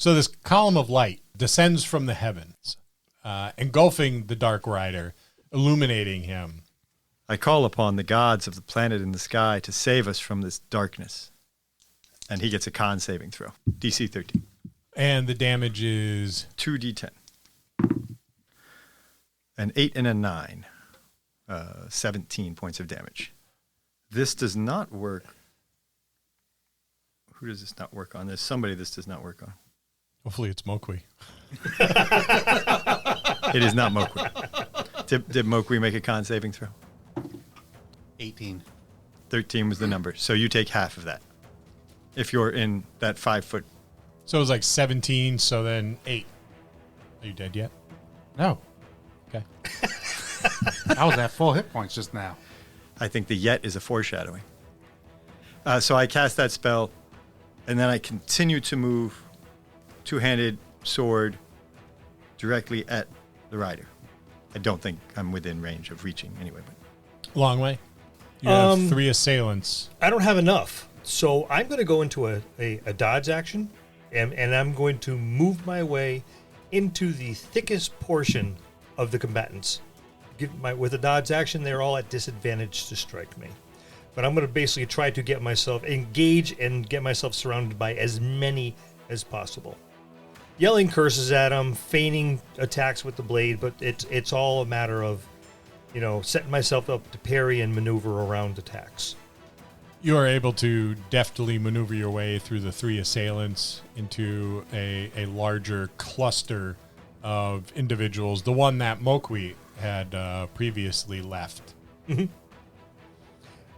So this column of light descends from the heavens, engulfing the Dark Rider, illuminating him. I call upon the gods of the planet in the sky to save us from this darkness. And he gets a con saving throw. DC 13. And the damage is? 2d10. An 8 and a 9. 17 points of damage. This does not work. Who does this not work on? There's somebody this does not work on. Hopefully it's Mokwi. It is not Mokwi. Did Mokwi make a con saving throw? 18. 13 was the number. So you take half of that. If you're in that 5 foot. So it was like 17, so then 8. Are you dead yet? No. Okay. I was at full hit points just now. I think the yet is a foreshadowing. So I cast that spell, and then I continue to move two-handed sword directly at the rider. I don't think I'm within range of reaching anyway. But Longway. You have 3 assailants. I don't have enough, so I'm going to go into a dodge action, and I'm going to move my way into the thickest portion of the combatants. With a dodge action, they're all at disadvantage to strike me. But I'm going to basically try to get myself engaged and get myself surrounded by as many as possible. Yelling curses at them, feigning attacks with the blade, but it's all a matter of, setting myself up to parry and maneuver around attacks. You are able to deftly maneuver your way through the 3 assailants into a larger cluster of individuals, the one that Mokwi had previously left. Mm-hmm.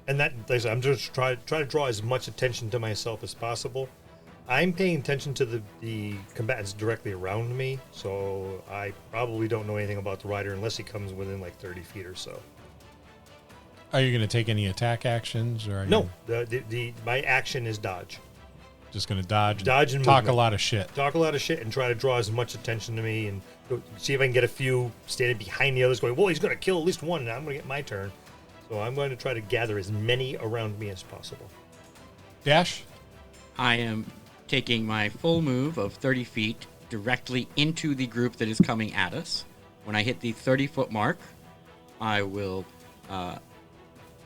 And that, like I said, I'm just trying to draw as much attention to myself as possible. I'm paying attention to the combatants directly around me, so I probably don't know anything about the rider unless he comes within like 30 feet or so. Are you going to take any attack actions? Or No, my action is dodge. Just going to dodge and talk movement. a lot of shit. Talk a lot of shit and try to draw as much attention to me and see if I can get a few standing behind the others going, well, he's going to kill at least one and I'm going to get my turn. So I'm going to try to gather as many around me as possible. Dash? I am taking my full move of 30 feet directly into the group that is coming at us. When I hit the 30-foot mark, I will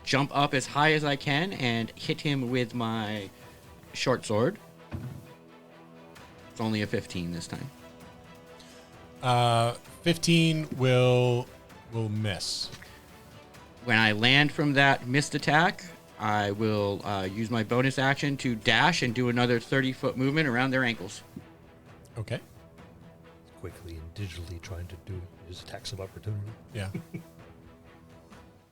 jump up as high as I can and hit him with my short sword. It's only a 15 this time. 15 will miss. When I land from that missed attack, I will use my bonus action to dash and do another 30-foot movement around their ankles. Okay. Quickly and digitally trying to do his attacks of opportunity. Yeah.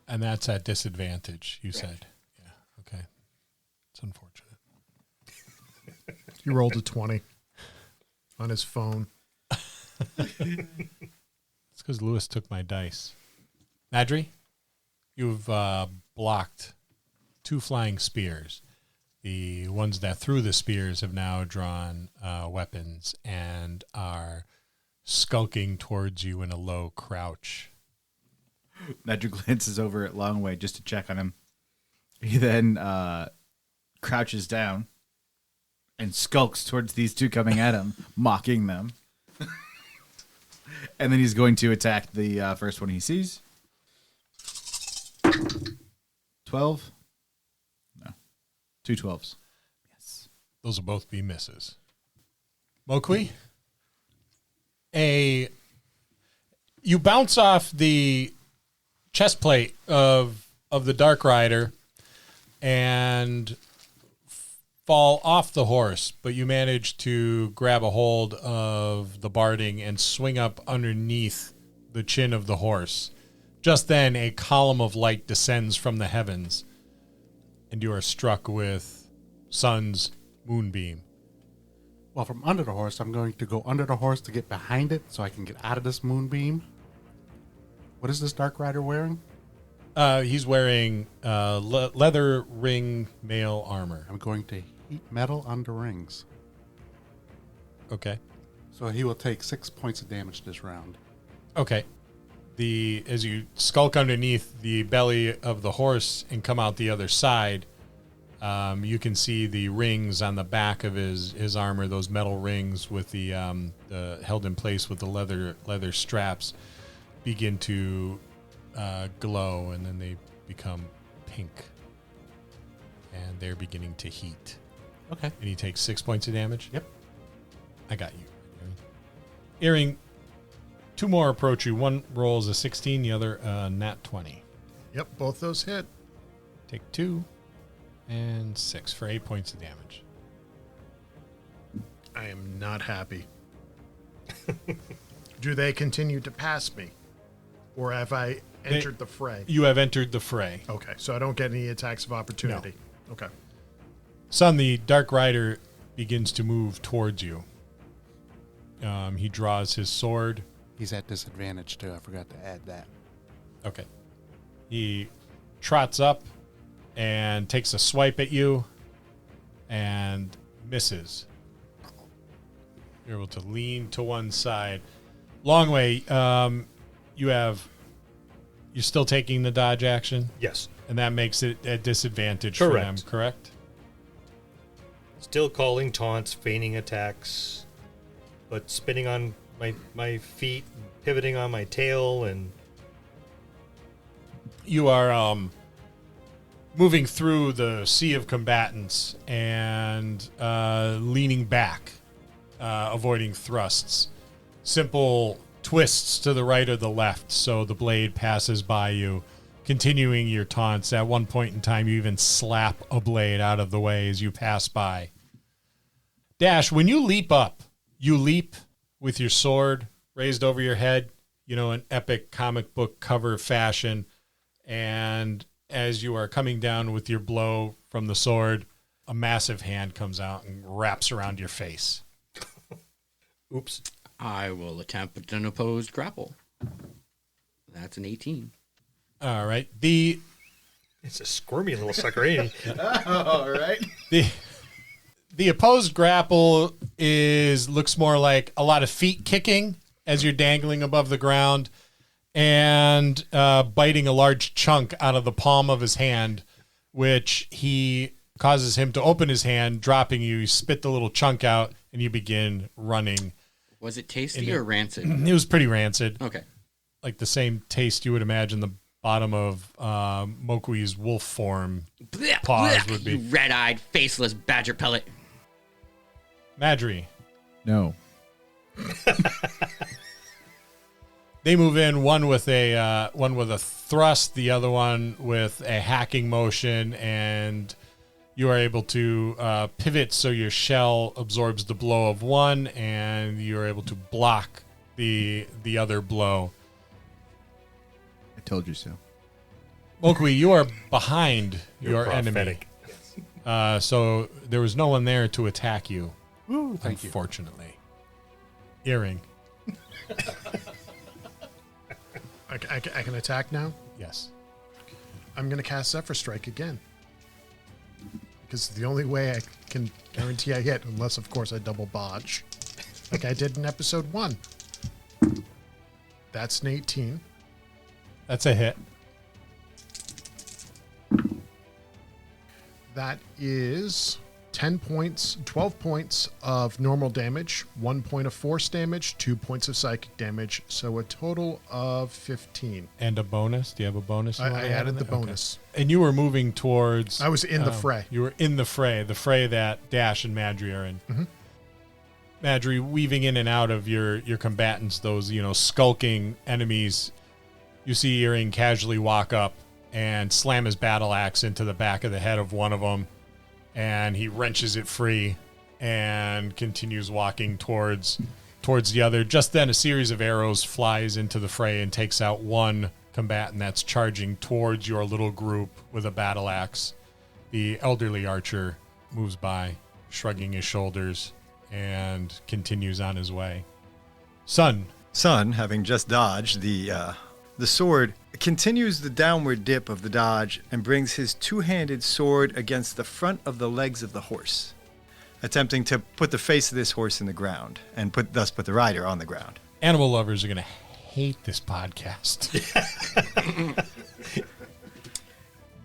And that's at disadvantage, you said. Yeah, okay. It's unfortunate. He rolled a 20 on his phone. It's because Lewis took my dice. Madry, you've blocked 2 flying spears. The ones that threw the spears have now drawn weapons and are skulking towards you in a low crouch. Madry glances over at Longway just to check on him. He then crouches down and skulks towards these 2 coming at him, mocking them. And then he's going to attack the first one he sees. 12? No. 2 12s. Yes. Those will both be misses. Mokwi? You bounce off the chest plate of the Dark Rider and fall off the horse, but you manage to grab a hold of the barding and swing up underneath the chin of the horse. Just then, a column of light descends from the heavens, and you are struck with sun's moonbeam. Well, from under the horse, I'm going to go under the horse to get behind it so I can get out of this moonbeam. What is this Dark Rider wearing? He's wearing leather ring mail armor. I'm going to heat metal under rings. Okay. So he will take 6 points of damage this round. Okay. As you skulk underneath the belly of the horse and come out the other side, You can see the rings on the back of his armor, those metal rings with the held in place with the leather straps, begin to glow, and then they become pink, and they're beginning to heat. Okay. And he takes 6 points of damage. Yep. I got you. Iring, 2 more approach you. One rolls a 16, the other nat 20. Yep, both those hit. Take 2 and 6 for 8 points of damage. I am not happy. Do they continue to pass me? Or have I entered the fray? You have entered the fray. Okay, so I don't get any attacks of opportunity. Okay. Son, the Dark Rider begins to move towards you. He draws his sword. He's at disadvantage, too. I forgot to add that. Okay. He trots up and takes a swipe at you and misses. You're able to lean to one side. Longway, you're still taking the dodge action, Yes. and that makes it a disadvantage Correct. for them, correct? Still calling taunts, feigning attacks, but spinning on my feet, pivoting on my tail, and You are moving through the sea of combatants and leaning back, avoiding thrusts. Simple twists to the right or the left so the blade passes by you, continuing your taunts. At one point in time, you even slap a blade out of the way as you pass by. Dash, when you leap up, you leap with your sword raised over your head, an epic comic book cover fashion. And as you are coming down with your blow from the sword, a massive hand comes out and wraps around your face. oops. I will attempt an opposed grapple. That's an 18. All right. It's a squirmy little sucker, ain't he? All right. The opposed grapple looks more like a lot of feet kicking as you're dangling above the ground and biting a large chunk out of the palm of his hand, which he causes him to open his hand, dropping you. You spit the little chunk out, and you begin running. Was it tasty or rancid? It was pretty rancid, Okay. like the same taste you would imagine the bottom of Mokui's wolf form Blech, paws blech, would be. you red-eyed, faceless badger pellet. Madry. No. They move in, one with a thrust, the other one with a hacking motion, and you are able to pivot so your shell absorbs the blow of one, and you are able to block the other blow. I told you so. Mokui, you are behind your enemy, prophetic. so there was no one there to attack you. Woo, thank you. Unfortunately, Iring. I can attack now? Yes. I'm going to cast Zephyr Strike again. Because the only way I can guarantee I hit, unless, of course, I double botch, like I did in episode 1. That's an 18. That's a hit. That is 10 points, 12 points of normal damage, 1 point of force damage, 2 points of psychic damage, so a total of 15. And a bonus? Do you have a bonus? you I wanna add added in the there? Okay. bonus. And you were moving towards... I was in the fray. You were in the fray that Dash and Madry are in. Mm-hmm. Madry, weaving in and out of your combatants, those, skulking enemies, you see Iring casually walk up and slam his battle axe into the back of the head of one of them, and he wrenches it free and continues walking towards the other. Just then, a series of arrows flies into the fray and takes out one combatant that's charging towards your little group with a battle axe. The elderly archer moves by, shrugging his shoulders, and continues on his way. Son, Having just dodged, the sword continues the downward dip of the dodge and brings his two-handed sword against the front of the legs of the horse, attempting to put the face of this horse in the ground and thus put the rider on the ground. animal lovers are going to hate this podcast.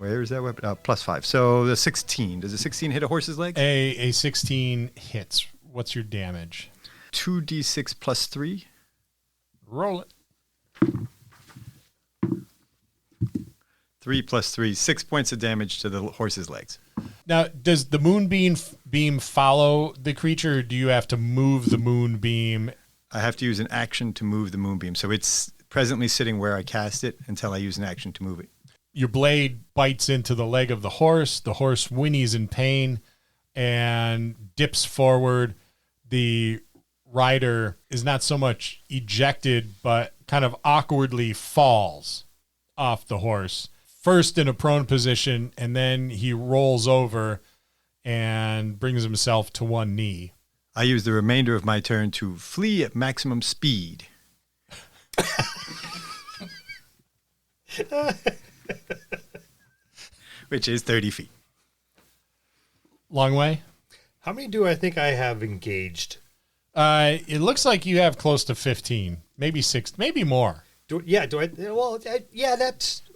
Where is that weapon? +5. So the 16. Does a 16 hit a horse's leg? A 16 hits. What's your damage? 2d6 plus 3. Roll it. 3 plus 3, 6 points of damage to the horse's legs. Now, does the moonbeam follow the creature, or do you have to move the moonbeam? I have to use an action to move the moonbeam. So it's presently sitting where I cast it until I use an action to move it. Your blade bites into the leg of the horse. The horse whinnies in pain and dips forward. The rider is not so much ejected, but kind of awkwardly falls off the horse. First in a prone position, and then he rolls over and brings himself to one knee. I use the remainder of my turn to flee at maximum speed. Which is 30 feet. Longwei? How many do I think I have engaged? It looks like you have close to 15, maybe 6, maybe more. I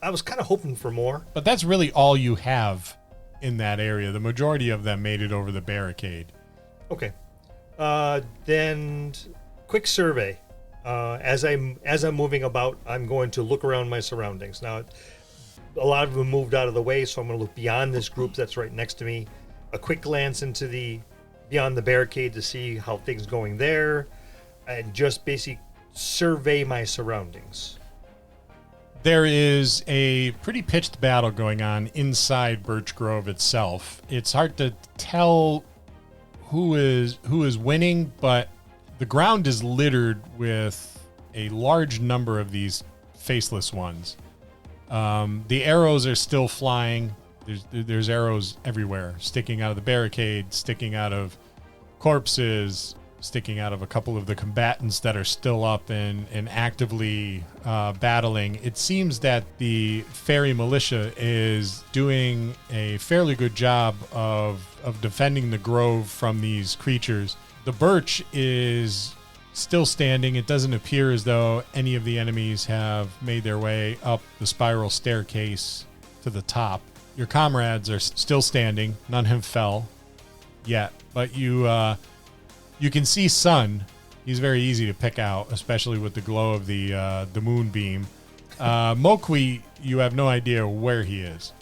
was kind of hoping for more. But that's really all you have in that area. The majority of them made it over the barricade. Okay. Then quick survey. As I'm moving about, I'm going to look around my surroundings. Now, a lot of them moved out of the way, so I'm going to look beyond this group that's right next to me. A quick glance into beyond the barricade to see how things going there, and just basically survey my surroundings. There is a pretty pitched battle going on inside Birch Grove itself. It's hard to tell who is winning, but the ground is littered with a large number of these faceless ones. The arrows are still flying. There's arrows everywhere, sticking out of the barricade, sticking out of corpses, sticking out of a couple of the combatants that are still up and actively battling. It seems that the fairy militia is doing a fairly good job of defending the grove from these creatures. The birch is still standing. It doesn't appear as though any of the enemies have made their way up the spiral staircase to the top. Your comrades are still standing. None have fell yet, but you can see Sun. He's very easy to pick out, especially with the glow of the moonbeam. Mokwi, you have no idea where he is.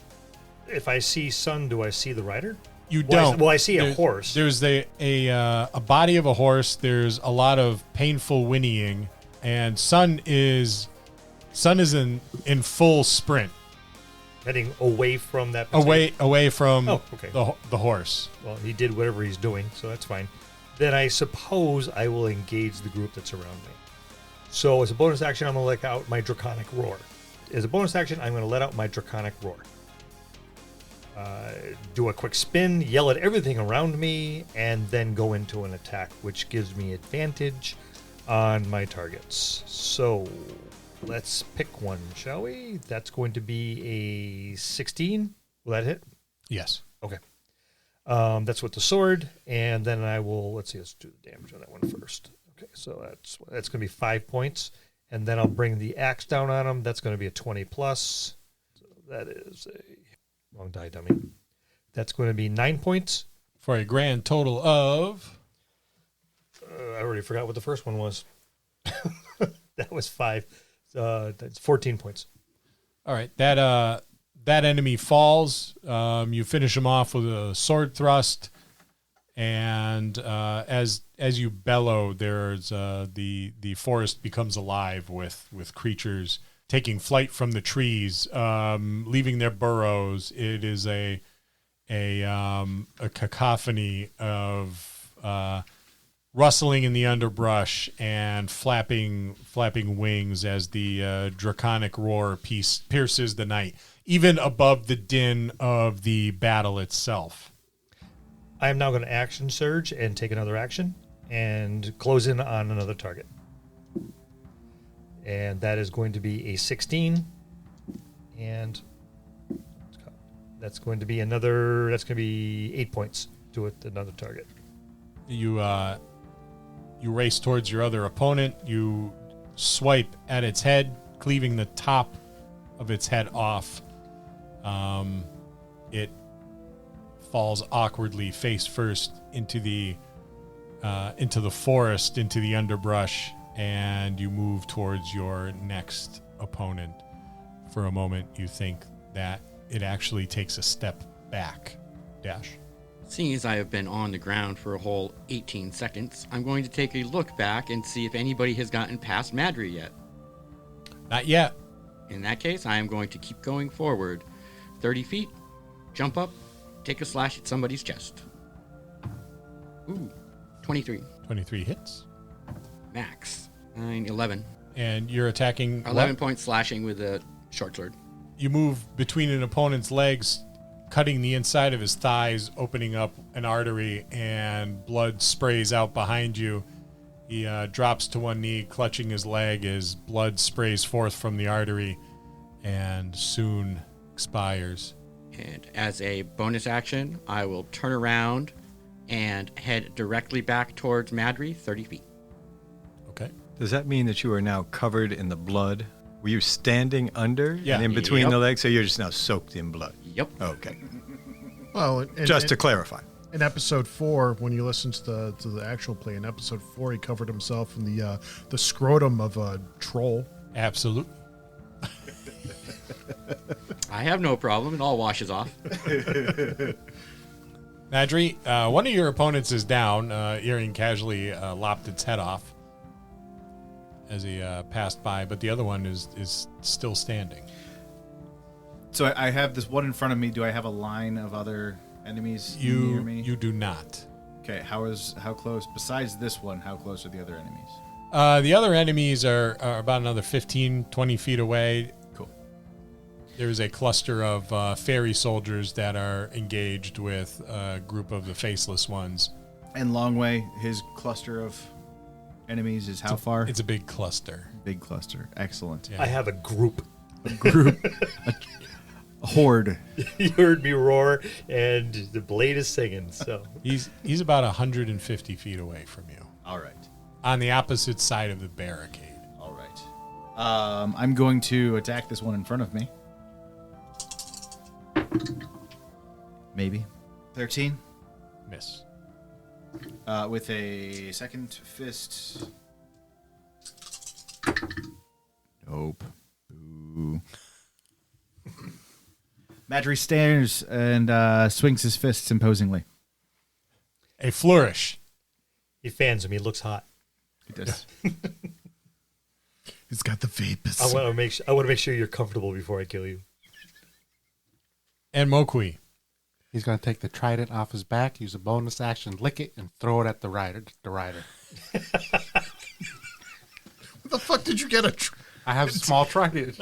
If I see Sun, do I see the rider? You don't. I see a horse. There's a body of a horse. There's a lot of painful whinnying, and Sun is in full sprint. Heading away from that. Away from okay. the horse. Well, he did whatever he's doing, so that's fine. Then I suppose I will engage the group that's around me. So as a bonus action, I'm going to let out my Draconic Roar. As a bonus action, I'm going to let out my Draconic Roar. Do a quick spin, yell at everything around me, and then go into an attack, which gives me advantage on my targets. So let's pick one, shall we? That's going to be a 16. Will that hit? Yes. Okay. That's with the sword, and then I will, let's do the damage on that one first. Okay, so that's going to be 5 points, and then I'll bring the axe down on him. That's going to be a 20 plus. So that is a wrong die dummy. That's going to be 9 points. For a grand total of... I already forgot what the first one was. That was 5. That's 14 points. All right, that enemy falls. You finish him off with a sword thrust, and as you bellow, there's the forest becomes alive with creatures taking flight from the trees, leaving their burrows. It is a cacophony of rustling in the underbrush and flapping wings as the draconic roar pierces the night, even above the din of the battle itself. I am now going to action surge and take another action and close in on another target. And that is going to be a 16. And that's going to be 8 points to another target. You race towards your other opponent. You swipe at its head, cleaving the top of its head off. It falls awkwardly face first into the forest, into the underbrush, and you move towards your next opponent. For a moment, you think that it actually takes a step back. Dash. Seeing as I have been on the ground for a whole 18 seconds, I'm going to take a look back and see if anybody has gotten past Madry yet. Not yet. In that case, I am going to keep going forward 30 feet, jump up, take a slash at somebody's chest. Ooh, 23. 23 hits. Max. 9, 11. And you're attacking 11 points slashing with a short sword. You move between an opponent's legs, cutting the inside of his thighs, opening up an artery, and blood sprays out behind you. He drops to one knee, clutching his leg as blood sprays forth from the artery and soon expires. And as a bonus action, I will turn around and head directly back towards Madry, 30 feet. Okay. Does that mean that you are now covered in the blood? Were you standing under Yeah. and in between Yep. the legs? So you're just now soaked in blood. Yep. Okay. Well, Just to clarify. in episode 4, when you listen to the actual play, in episode 4, he covered himself in the scrotum of a troll. Absolutely. I have no problem. It all washes off. Madry, one of your opponents is down. Iring casually lopped its head off as he passed by, but the other one is still standing. So I have this one in front of me. Do I have a line of other enemies near me? You do not. Okay, how close? Besides this one, how close are the other enemies? The other enemies are about another 15, 20 feet away. Cool. There's a cluster of fairy soldiers that are engaged with a group of the Faceless ones. And Longway, his cluster of enemies is how far? It's a big cluster. Big cluster. Excellent. Yeah. I have a group. A horde. You heard me roar, and the blade is singing. So He's about 150 feet away from you, All right. on the opposite side of the barricade. All right. I'm going to attack this one in front of me. Maybe. 13. Miss. With a second fist. Nope. Boo. Madry stares and swings his fists imposingly. A flourish. he fans him. He looks hot. He does. He's got the vapors. I want to make sure you're comfortable before I kill you. And Mokwi. He's going to take the trident off his back, use a bonus action, lick it, and throw it at the rider. What the fuck did you get I have a small trident.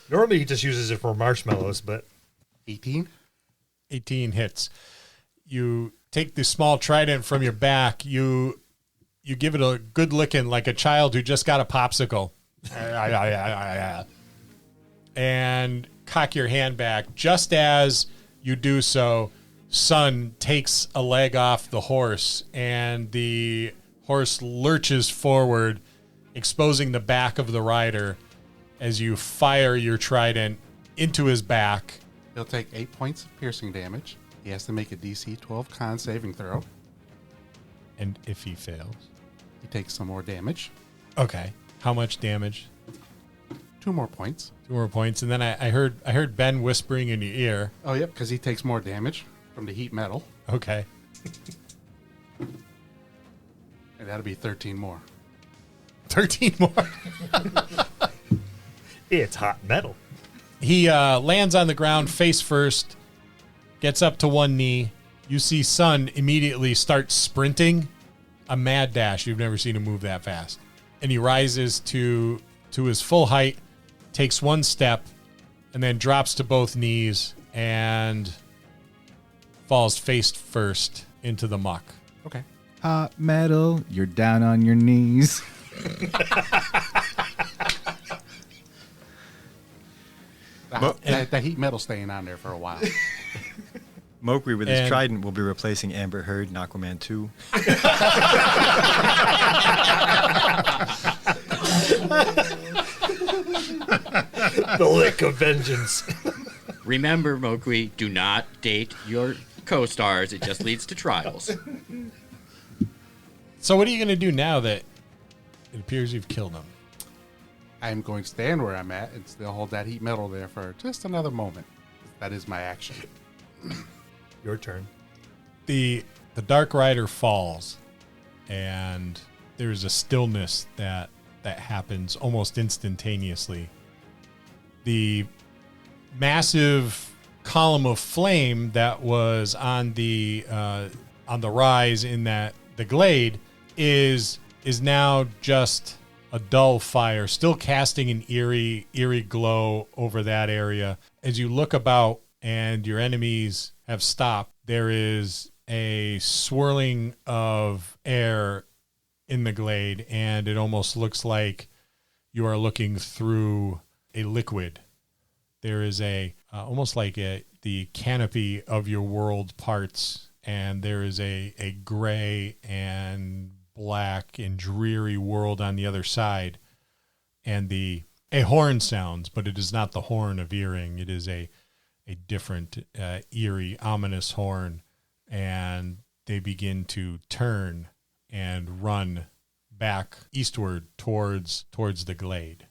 Normally he just uses it for marshmallows, but 18. 18 hits. You take the small trident from your back. You give it a good licking like a child who just got a popsicle. And cock your hand back. Just as you do so, Sun takes a leg off the horse, and the horse lurches forward, exposing the back of the rider as you fire your trident into his back. He'll take 8 points of piercing damage. He has to make a DC 12 con saving throw. And if he fails? He takes some more damage. Okay. How much damage? 2 more points. 2 more points. And then I heard Ben whispering in your ear. Oh, yep, because he takes more damage from the heat metal. Okay. And that'll be 13 more. 13 more. it's hot metal. He lands on the ground face first, gets up to one knee. You see Sun immediately start sprinting, a mad dash. You've never seen him move that fast. And he rises to his full height, takes one step, and then drops to both knees and falls face first into the muck. Okay. Hot metal, you're down on your knees. That heat metal staying on there for a while. Mokwi with his And- trident will be replacing Amber Heard in Aquaman 2. The lick of vengeance. Remember, Mokwi, do not date your co-stars. It just leads to trials. So what are you going to do now that it appears you've killed him? I'm going to stand where I'm at and still hold that heat metal there for just another moment. That is my action. Your turn. The Dark Rider falls, and there's a stillness that happens almost instantaneously. The massive column of flame that was on the rise in the glade is now just a dull fire, still casting an eerie glow over that area. As you look about and your enemies have stopped, there is a swirling of air in the glade, and it almost looks like you are looking through a liquid. There is almost like the canopy of your world parts, and there is a gray and black and dreary world on the other side, and a horn sounds, but it is not the horn of Iring. It is a different eerie, ominous horn, and they begin to turn and run back eastward towards the glade.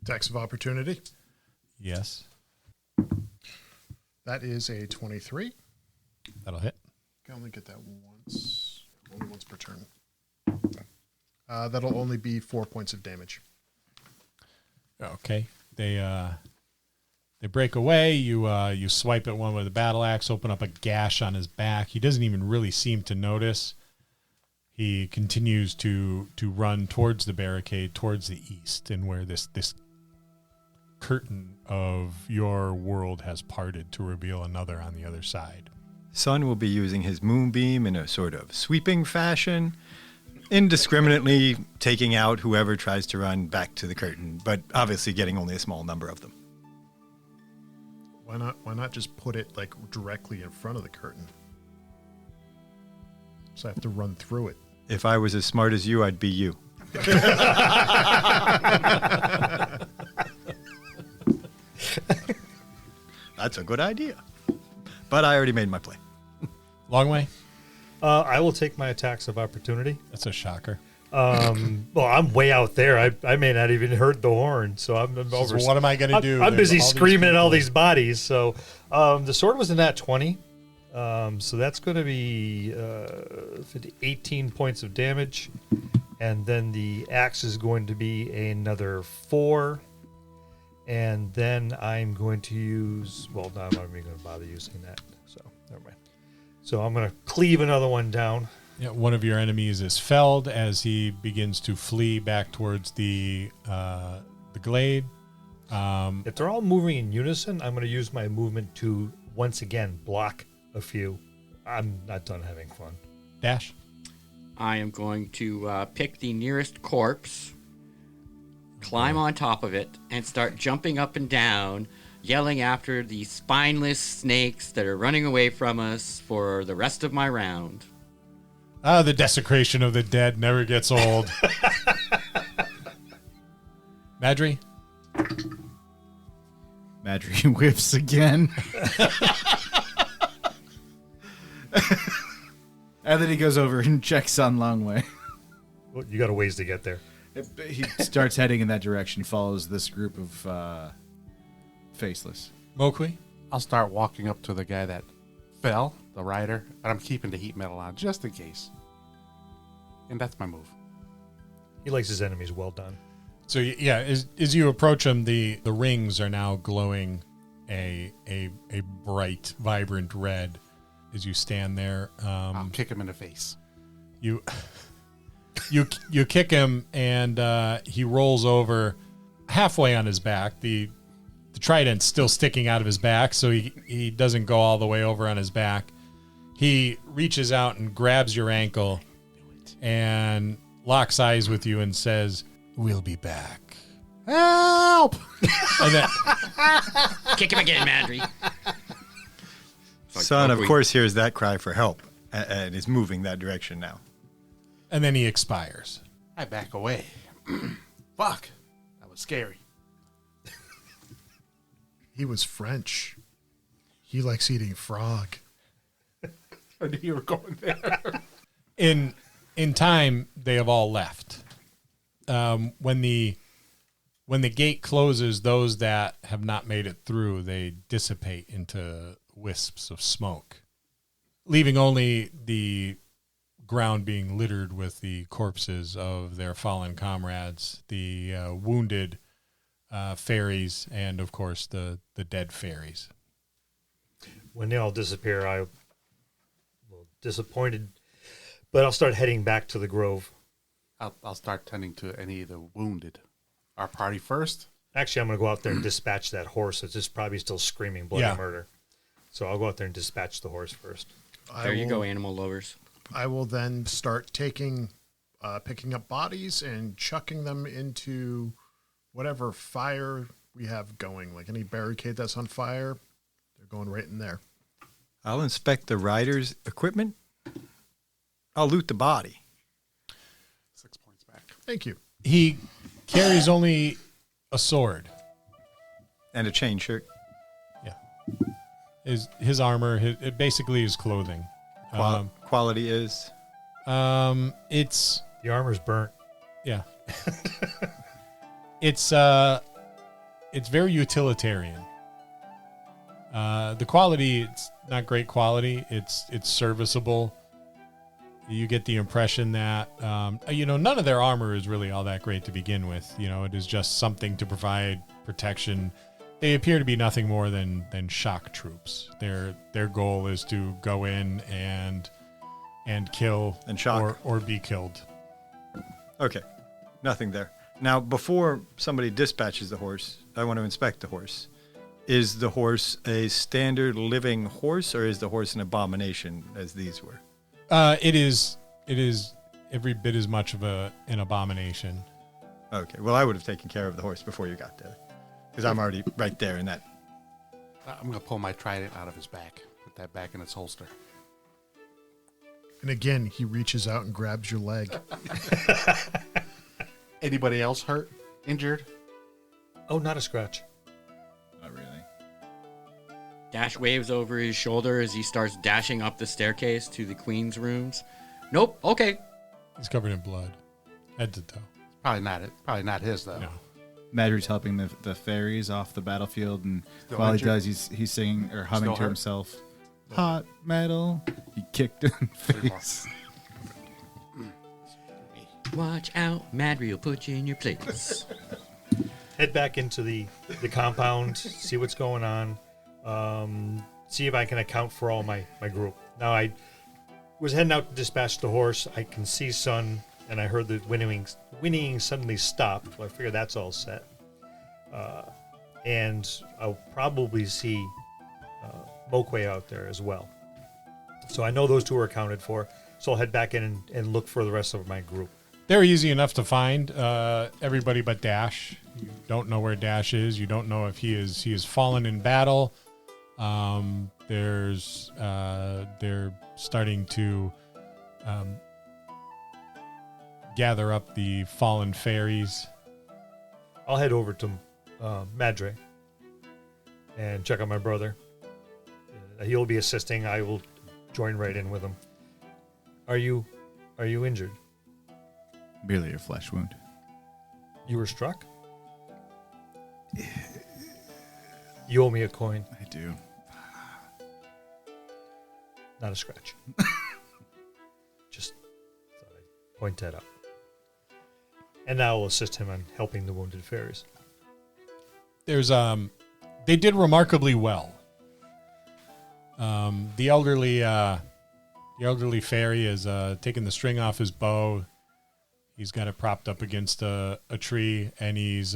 Attacks of opportunity. Yes, That is a 23. that'll hit. Can only get that only once per turn. That'll only be 4 points of damage. Okay, they break away. You swipe at one with a battle axe, open up a gash on his back. He doesn't even really seem to notice. He continues to run towards the barricade, towards the east, and where this curtain of your world has parted to reveal another on the other side. Sun will be using his moonbeam in a sort of sweeping fashion, indiscriminately taking out whoever tries to run back to the curtain, but obviously getting only a small number of them. Why not just put it like directly in front of the curtain? So I have to run through it. If I was as smart as you, I'd be you. That's a good idea. But I already made my play. Longway? I will take my attacks of opportunity. That's a shocker. Well, I'm way out there. I may not even heard the horn, so I'm over. So what am I going to do? I'm busy There's all these screaming at all people. these bodies. So the sword was in that 20. So that's going to be 18 points of damage. And then the axe is going to be another 4. And then I'm going to use... Well, no, I'm not even going to bother using that. So, never mind. So I'm going to cleave another one down. Yeah, one of your enemies is felled as he begins to flee back towards the glade. If they're all moving in unison, I'm going to use my movement to, once again, block a few. I'm not done having fun. Dash. I am going to pick the nearest corpse, climb on top of it, and start jumping up and down, yelling after the spineless snakes that are running away from us for the rest of my round. Ah, the desecration of the dead never gets old. Madry? Madry whiffs again. And then he goes over and checks on Longway. Well, you got a ways to get there. He starts heading in that direction, follows this group of Faceless. Mokwi? I'll start walking up to the guy that fell, the rider, and I'm keeping the heat metal on just in case. And that's my move. He likes his enemies well done. So, yeah, as you approach him, the rings are now glowing a bright, vibrant red as you stand there. I'll kick him in the face. You kick him, and he rolls over halfway on his back. The trident's still sticking out of his back, so he doesn't go all the way over on his back. He reaches out and grabs your ankle and locks eyes with you and says, "We'll be back." Help! And then, Kick him again, Madry. Sun, of course, hears that cry for help and is moving that direction now. and then he expires. I back away. Fuck. That was scary. He was French. He likes eating frog. I knew you were going there. In time, they have all left. When the gate closes, those that have not made it through, they dissipate into wisps of smoke, leaving only the ground being littered with the corpses of their fallen comrades, the wounded fairies, and of course the dead fairies. When they all disappear, I'm a little disappointed, but I'll start heading back to the grove. I'll start tending to any of the wounded. Our party first. Actually, I'm going to go out there and dispatch that horse. It's just probably still screaming bloody Yeah. murder. So I'll go out there and dispatch the horse first. There you go, animal lovers. I will then start picking up bodies and chucking them into whatever fire we have going. Like any barricade that's on fire, they're going right in there. I'll inspect the rider's equipment. I'll loot the body. 6 points back. Thank you. He carries only a sword. And a chain shirt. Yeah, his armor, it basically his clothing. Quality is? It's The armor's burnt. yeah. It's very utilitarian. The quality, it's not great quality. It's serviceable. You get the impression that none of their armor is really all that great to begin with. It is just something to provide protection. They appear to be nothing more than shock troops. Their goal is to go in and kill And shock. or be killed. Okay. Nothing there. Now, before somebody dispatches the horse, I want to inspect the horse. Is the horse a standard living horse, or is the horse an abomination as these were? It is every bit as much of an abomination. Okay. Well, I would have taken care of the horse before you got there, because I'm already right there in that. I'm going to pull my trident out of his back. Put that back in its holster. And again, he reaches out and grabs your leg. Anybody else hurt? Injured? Oh, not a scratch. Not really. Dash waves over his shoulder as he starts dashing up the staircase to the queen's rooms. Nope. Okay. He's covered in blood, head to toe. Probably not it. Probably not his though. No. Madry's helping the fairies off the battlefield, and Still while injured? he does, he's singing or humming Still to hurt? himself. Hot metal. He kicked in the face. Watch out, Madry will put you in your place. Head back into the compound, see what's going on, see if I can account for all my group. Now, I was heading out to dispatch the horse. I can see Sun, and I heard the whinnying suddenly stopped. So I figure that's all set. And I'll probably see Mokway out there as well. So I know those two are accounted for. So I'll head back in and look for the rest of my group. They're easy enough to find. Everybody but Dash. You don't know where Dash is. You don't know if he is fallen in battle. They're starting to gather up the fallen fairies. I'll head over to Madry and check on my brother. He'll be assisting. I will join right in with him. Are you injured? Merely a flesh wound. You were struck? You owe me a coin, I do. not a scratch. Just thought I'd point that out. And now I'll assist him in helping the wounded fairies. There's they did remarkably well. The elderly fairy is taking the string off his bow. He's got it propped up against a tree, and he's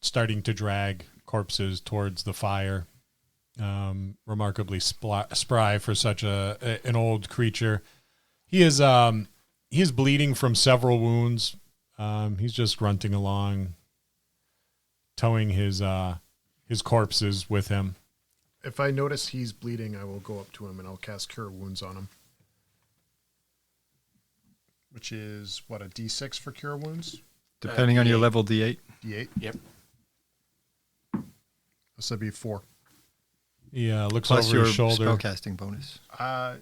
starting to drag corpses towards the fire. Remarkably spry for such an old creature. He is bleeding from several wounds. He's just grunting along, towing his corpses with him. If I notice he's bleeding, I will go up to him and I'll cast Cure Wounds on him. Which is, what, a D6 for Cure Wounds? Depending on your level D8. D8? Yep. So that'd be 4. He looks Plus over your his shoulder. spellcasting bonus.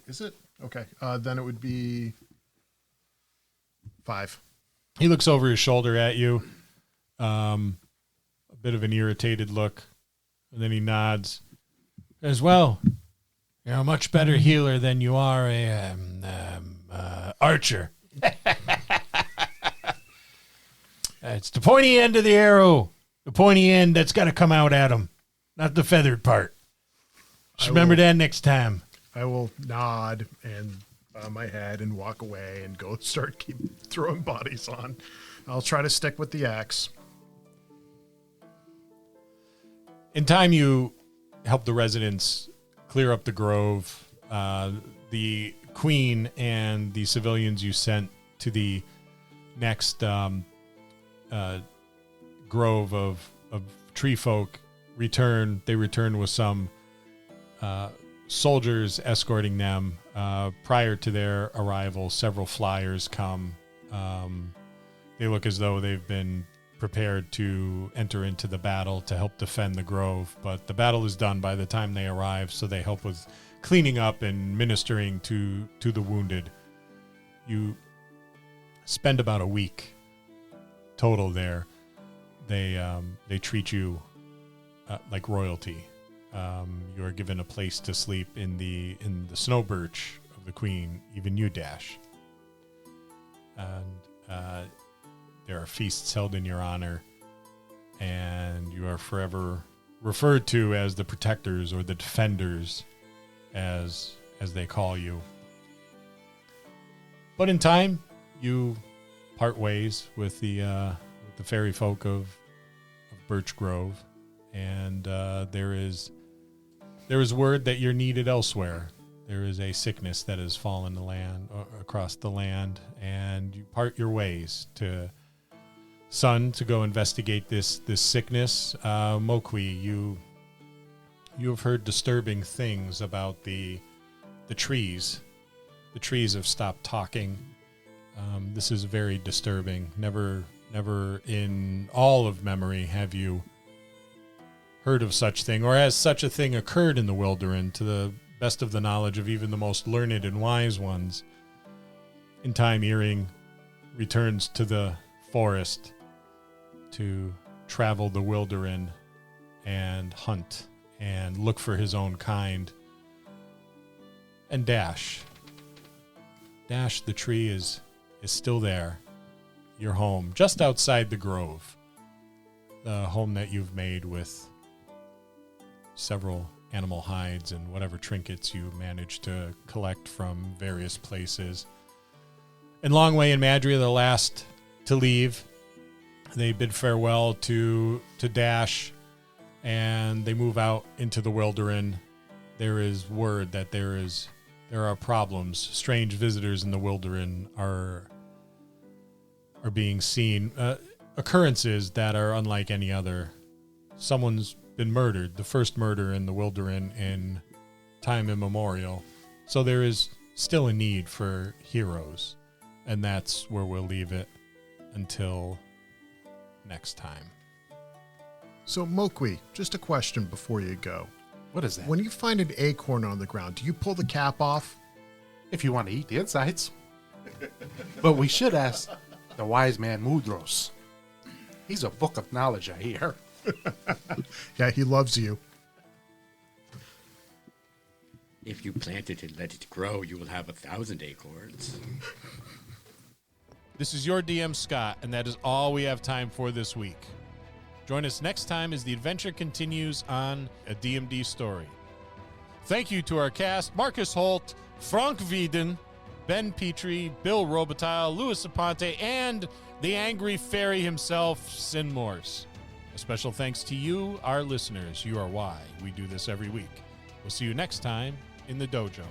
Is it? Okay. Then it would be 5. He looks over his shoulder at you, a bit of an irritated look, and then he nods. As well, you're a much better healer than you are a archer. It's the pointy end of the arrow, the pointy end that's got to come out at him, not the feathered part. Just remember that next time. I will nod and bow my head and walk away and go keep throwing bodies on. I'll try to stick with the axe. In time, you help the residents clear up the grove. The queen and the civilians you sent to the next grove of tree folk return. They return with some soldiers escorting them. Prior to their arrival, several flyers come. They look as though they've been prepared to enter into the battle to help defend the grove, but the battle is done by the time they arrive, so they help with cleaning up and ministering to the wounded. You spend about a week total there. They treat you like royalty. You are given a place to sleep in the snow birch of the queen. Even you, Dash. And there are feasts held in your honor, and you are forever referred to as the protectors or the defenders, as they call you. But in time, you part ways with the fairy folk of Birch Grove, and there is word that you're needed elsewhere. There is a sickness that has fallen across the land, and you part your ways to Sun to go investigate this sickness. Mokwi, you have heard disturbing things about the trees. The trees have stopped talking. This is very disturbing. Never in all of memory have you heard of such thing, or has such a thing occurred in the Wylderynn, to the best of the knowledge of even the most learned and wise ones. In time, Iring returns to the forest to travel the Wylderynn and hunt and look for his own kind. And Dash, the tree is still there. Your home, just outside the grove. The home that you've made with several animal hides and whatever trinkets you managed to collect from various places. And Longwei and Madry are the last to leave. They bid farewell to Dash, and they move out into the Wylderynn. There is word that there are problems. Strange visitors in the Wylderynn are being seen. Occurrences that are unlike any other. Someone's been murdered. The first murder in the Wylderynn in time immemorial. So there is still a need for heroes. And that's where we'll leave it until next time. So, Mokwi, just a question before you go. What is that? When you find an acorn on the ground, do you pull the cap off? If you want to eat the insides. But we should ask the wise man Mudros. He's a book of knowledge, I hear. Yeah, he loves you. If you plant it and let it grow, you will have 1,000 acorns. This is your DM, Scott, and that is all we have time for this week. Join us next time as the adventure continues on a DMD story. Thank you to our cast, Marcus Holt, Frank Wieden, Ben Petrie, Bill Robitaille, Louis Aponte, and the angry fairy himself, Sin Morse. A special thanks to you, our listeners. You are why we do this every week. We'll see you next time in the dojo.